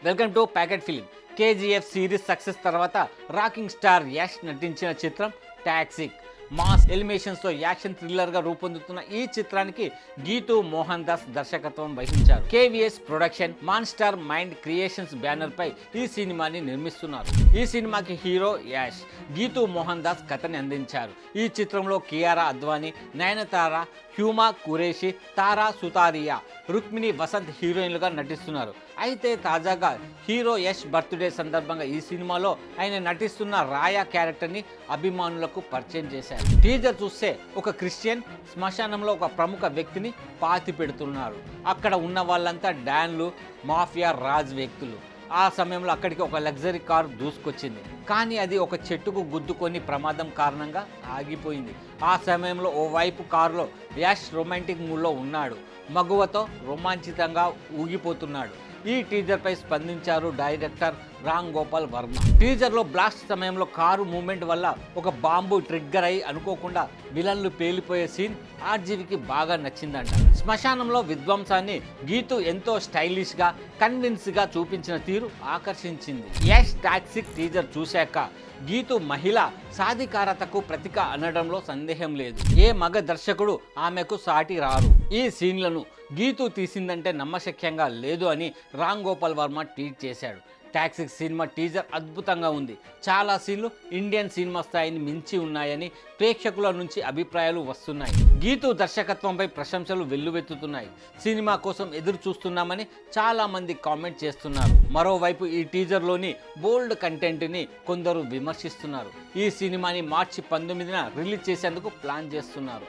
Welcome to packet film. KGF series success తర్వాత rocking star Yash నటించిన చిత్రం టాక్సిక్. మాస్ ఎలిమేషన్స్తో యాక్షన్ థ్రిల్లర్గా రూపొందుతున్న ఈ చిత్రానికి గీతూ మోహన్ దాస్ దర్శకత్వం వహించారు. KVS production monster mind creations banner పై ఈ సినిమాని నిర్మిస్తున్నారు. ఈ సినిమాకి హీరో యాష్, గీతూ మోహన్ దాస్ కథని అందించారు. ఈ చిత్రంలో కియారా అద్వానీ, నయనతార, హ్యూమా కురేషి, తారా సుతారియా, రుక్మిణి వసంత్ హీరోయిన్లుగా నటిస్తున్నారు. అయితే తాజాగా హీరో యష్ బర్త్డే సందర్భంగా ఈ సినిమాలో ఆయన నటిస్తున్న రాయా క్యారెక్టర్ని అభిమానులకు పరిచయం చేశారు. టీజర్ చూస్తే ఒక క్రిస్టియన్ శ్మశానంలో ఒక ప్రముఖ వ్యక్తిని పాతి పెడుతున్నారు. అక్కడ ఉన్న వాళ్ళంతా డాన్లు, మాఫియా రాజ్ వ్యక్తులు. ఆ సమయంలో అక్కడికి ఒక లగ్జరీ కారు దూసుకొచ్చింది. కానీ అది ఒక చెట్టుకు గుద్దుకొని ప్రమాదం కారణంగా ఆగిపోయింది. ఆ సమయంలో ఓవైపు కారులో యాష్ రొమాంటిక్ మూడ్లో ఉన్నాడు. మగువతో రోమాంచితంగా ఊగిపోతున్నాడు. ఈ టీజర్పై స్పందించారు డైరెక్టర్ రామ్ గోపాల్ వర్మ. టీజర్లో బ్లాస్ట్ సమయంలో కారు మూమెంట్ వల్ల ఒక బాంబు ట్రిగ్గర్ అయి అనుకోకుండా విలన్లు పేలిపోయే సీన్ ఆర్జీవికి బాగా నచ్చిందంట. శ్మశానంలో విధ్వంసాన్ని గీతూ ఎంతో స్టైలిష్గా, కన్విన్స్గా చూపించిన తీరు ఆకర్షించింది. యాష్ టాక్సిక్ టీజర్ చూశాక గీతూ మహిళ సాధికారతకు ప్రతీక అనడంలో సందేహం లేదు. ఏ మగ దర్శకుడు ఆమెకు సాటి రారు. ఈ సీన్లను గీతూ తీసిందంటే నమ్మశక్యంగా లేదు అని రామ్ గోపాల్ వర్మ ట్వీట్ చేశాడు. టాక్సిక్ సినిమా టీజర్ అద్భుతంగా ఉంది. చాలా సీన్లు ఇండియన్ సినిమా స్థాయిని మించి ఉన్నాయని ప్రేక్షకుల నుంచి అభిప్రాయాలు వస్తున్నాయి. గీతూ దర్శకత్వంపై ప్రశంసలు వెల్లువెత్తుతున్నాయి. సినిమా కోసం ఎదురు చూస్తున్నామని చాలా మంది కామెంట్ చేస్తున్నారు. మరోవైపు ఈ టీజర్లోని బోల్డ్ కంటెంట్ని కొందరు విమర్శిస్తున్నారు. ఈ సినిమాని మార్చి 19న రిలీజ్ చేసేందుకు ప్లాన్ చేస్తున్నారు.